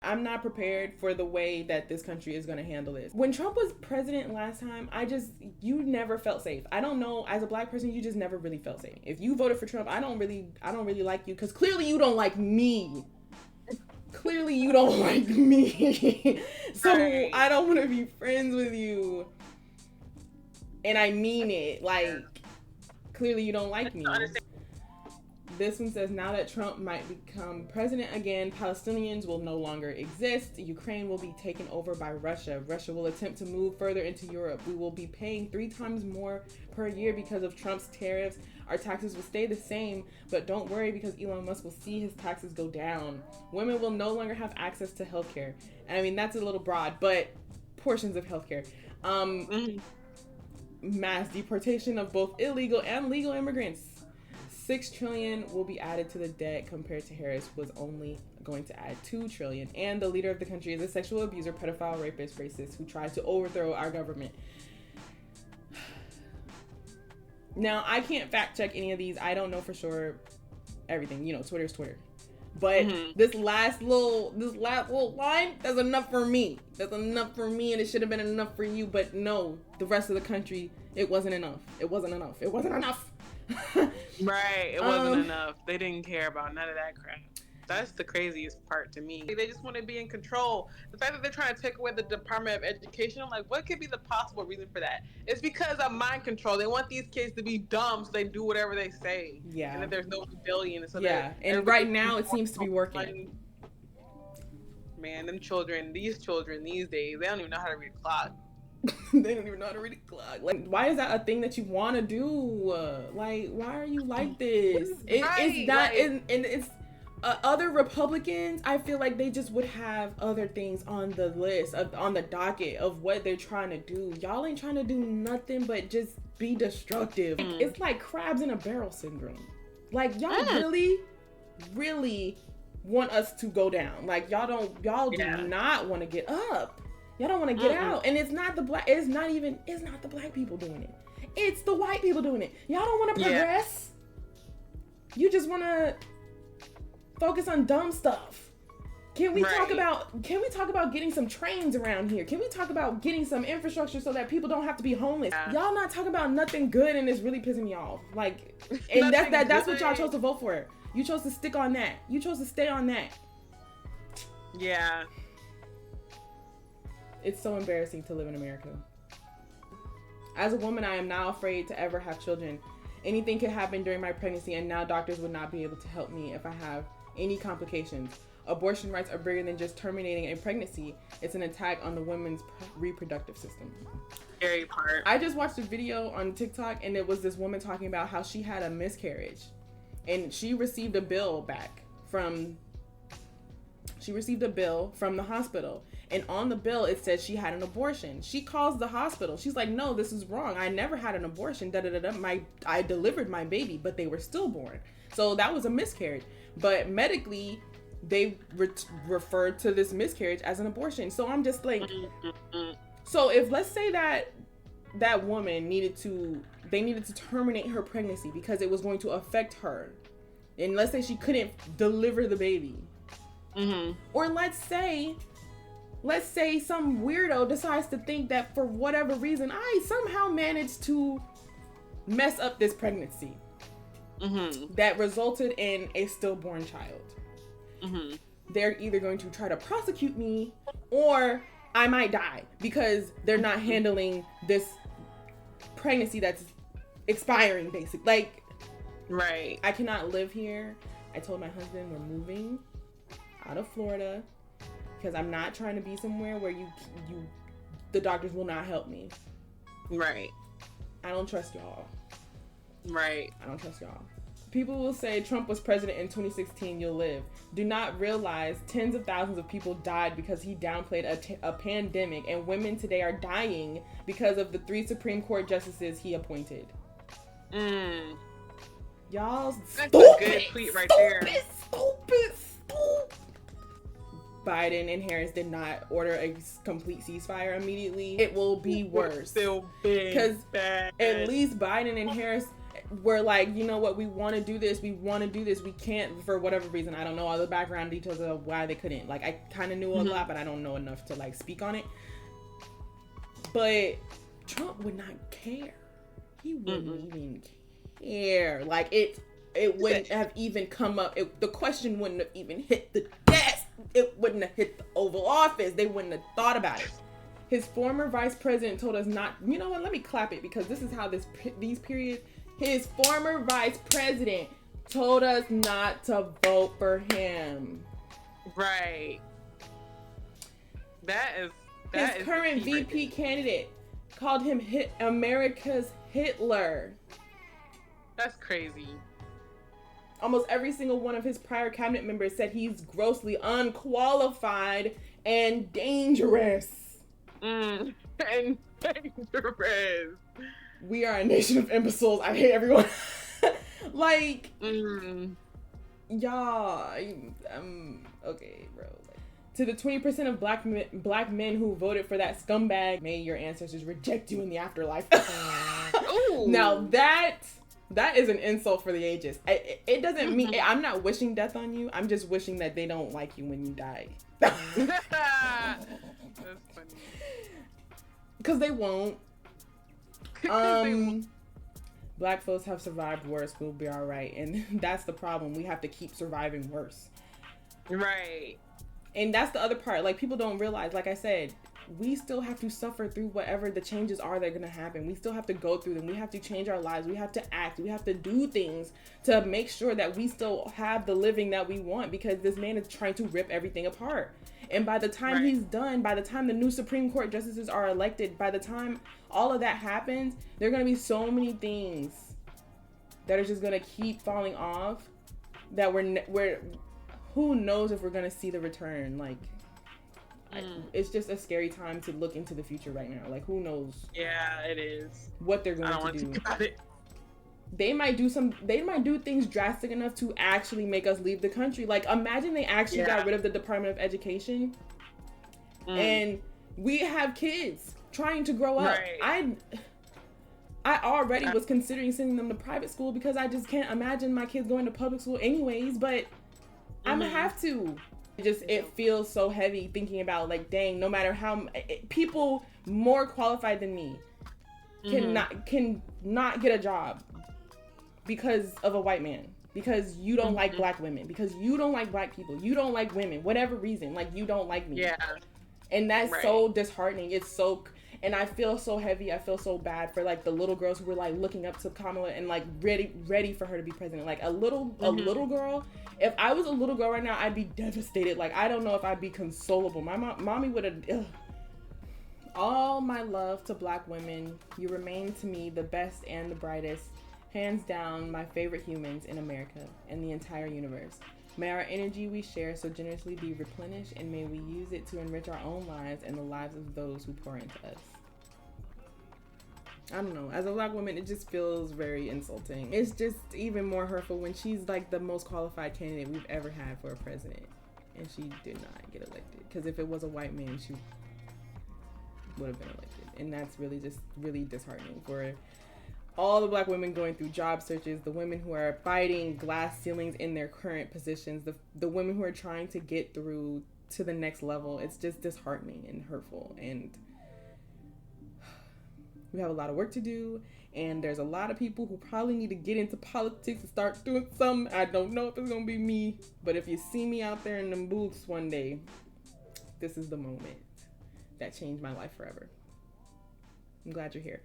I'm not prepared for the way that this country is going to handle this. When Trump was president last time, you never felt safe. I don't know, as a black person, you just never really felt safe. If you voted for Trump, I don't really like you, because clearly you don't like me. Clearly you don't like me. So Right. I don't want to be friends with you. And I mean it. Like, clearly you don't like me. This one says, now that Trump might become president again, Palestinians will no longer exist. Ukraine will be taken over by Russia. Russia will attempt to move further into Europe. We will be paying 3 times more per year because of Trump's tariffs. Our taxes will stay the same, but don't worry because Elon Musk will see his taxes go down. Women will no longer have access to healthcare. And I mean, that's a little broad, but portions of healthcare. Mass deportation of both illegal and legal immigrants. $6 trillion will be added to the debt compared to Harris was only going to add $2 trillion. And the leader of the country is a sexual abuser, pedophile, rapist, racist who tried to overthrow our government. Now, I can't fact check any of these. I don't know for sure everything. You know, Twitter's Twitter. But this last little line, that's enough for me. That's enough for me, and it should have been enough for you. But no, the rest of the country, it wasn't enough. It wasn't enough. It wasn't enough. Right, it wasn't enough. They didn't care about none of that crap. That's the craziest part to me. They just want to be in control. The fact that they're trying to take away the Department of Education, I'm like, what could be the possible reason for that? It's because of mind control. They want these kids to be dumb so they do whatever they say. Yeah. And that there's no rebellion. So and right now it seems to be working. Man, these children these days, they don't even know how to read a clock. They don't even know how to read a clock. Like, why is that a thing that you want to do? Like, why are you like this? It's not, and it's other Republicans, I feel like they just would have other things on the list, on the docket of what they're trying to do. Y'all ain't trying to do nothing but just be destructive. It's like crabs in a barrel syndrome. Like, y'all really want us to go down. Like, y'all do not want to get up. Y'all don't want to get out. And it's not the black people doing it. It's the white people doing it. Y'all don't want to progress. You just want to focus on dumb stuff. Can we talk about getting some trains around here? Can we talk about getting some infrastructure so that people don't have to be homeless? Y'all not talking about nothing good, and it's really pissing me off. Like, and that's what y'all chose to vote for. You chose to stick on that. You chose to stay on that. Yeah. It's so embarrassing to live in America. As a woman, I am now afraid to ever have children. Anything could happen during my pregnancy, and now doctors would not be able to help me if I have any complications. Abortion rights are bigger than just terminating a pregnancy. It's an attack on the women's reproductive system. Scary part. I just watched a video on TikTok, and it was this woman talking about how she had a miscarriage, and she received a bill from the hospital. And on the bill, it said she had an abortion. She calls the hospital. She's like, no, this is wrong. I never had an abortion. I delivered my baby, but they were stillborn. So that was a miscarriage. But medically, they referred to this miscarriage as an abortion. So I'm just like, so if let's say that woman needed to terminate her pregnancy because it was going to affect her. And let's say she couldn't deliver the baby. Or let's say some weirdo decides to think that for whatever reason, I somehow managed to mess up this pregnancy that resulted in a stillborn child. They're either going to try to prosecute me, or I might die because they're not handling this pregnancy that's expiring, basically. Like, right. I cannot live here. I told my husband we're moving out of Florida because I'm not trying to be somewhere where the doctors will not help me. Right. I don't trust y'all. Right. I don't trust y'all. People will say Trump was president in 2016, you'll live. Do not realize tens of thousands of people died because he downplayed a pandemic, and women today are dying because of the 3 Supreme Court justices he appointed. Y'all That's stupid, a good tweet right there. Stupid. Biden and Harris did not order a complete ceasefire immediately. It will be worse. Still big. Because at least Biden and Harris, were like, you know what, we want to do this, we can't for whatever reason. I don't know all the background details of why they couldn't. Like, I kind of knew a lot, but I don't know enough to like speak on it. But Trump would not care. He wouldn't even care. Like, it wouldn't have even come up. The question wouldn't have even hit the desk. It wouldn't have hit the Oval Office. They wouldn't have thought about it. His former vice president told us not. You know what? Let me clap it, because this is how these periods. His former vice president told us not to vote for him. Right. His current VP candidate called him America's Hitler. That's crazy. Almost every single one of his prior cabinet members said he's grossly unqualified and dangerous. And dangerous. We are a nation of imbeciles. I hate everyone. Like, y'all. Okay, bro. To the 20% of black men who voted for that scumbag, may your ancestors reject you in the afterlife. Now that is an insult for the ages. It doesn't mean I'm not wishing death on you. I'm just wishing that they don't like you when you die. That's funny. Because they won't. Black folks have survived worse. We'll be all right, and that's the problem. We have to keep surviving worse. Right. And that's the other part. Like, people don't realize, like I said, we still have to suffer through whatever the changes are that are going to happen. We still have to go through them. We have to change our lives. We have to act. We have to do things to make sure that we still have the living that we want, because this man is trying to rip everything apart. And by the time he's done, by the time the new Supreme Court justices are elected, by the time all of that happens, there are going to be so many things that are just going to keep falling off that we're who knows if we're going to see the return. Like, it's just a scary time to look into the future right now. Like, who knows? Yeah, it is. What they're going to do. They might do things drastic enough to actually make us leave the country. Like, imagine they actually got rid of the Department of Education and we have kids trying to grow up. Right. I already was considering sending them to private school because I just can't imagine my kids going to public school anyways, but I'm gonna have to. It feels so heavy thinking about, like, dang, no matter how people more qualified than me cannot get a job because of a white man, because you don't like black women, because you don't like black people, you don't like women, whatever reason, like, you don't like me. Yeah. And that's so disheartening. It's so, and I feel so heavy. I feel so bad for, like, the little girls who were, like, looking up to Kamala and, like, ready for her to be president. Like, a little girl. If I was a little girl right now, I'd be devastated. Like, I don't know if I'd be consolable. My mommy would have. All my love to black women. You remain to me the best and the brightest. Hands down, my favorite humans in America and the entire universe. May our energy we share so generously be replenished, and may we use it to enrich our own lives and the lives of those who pour into us. I don't know. As a black woman, it just feels very insulting. It's just even more hurtful when she's, like, the most qualified candidate we've ever had for a president, and she did not get elected. Because if it was a white man, she would have been elected. And that's really just really disheartening for all the black women going through job searches, the women who are fighting glass ceilings in their current positions, the women who are trying to get through to the next level. It's just disheartening and hurtful, and we have a lot of work to do, and there's a lot of people who probably need to get into politics and start doing something. I don't know if it's gonna be me, but if you see me out there in them booths one day, this is the moment that changed my life forever. I'm glad you're here.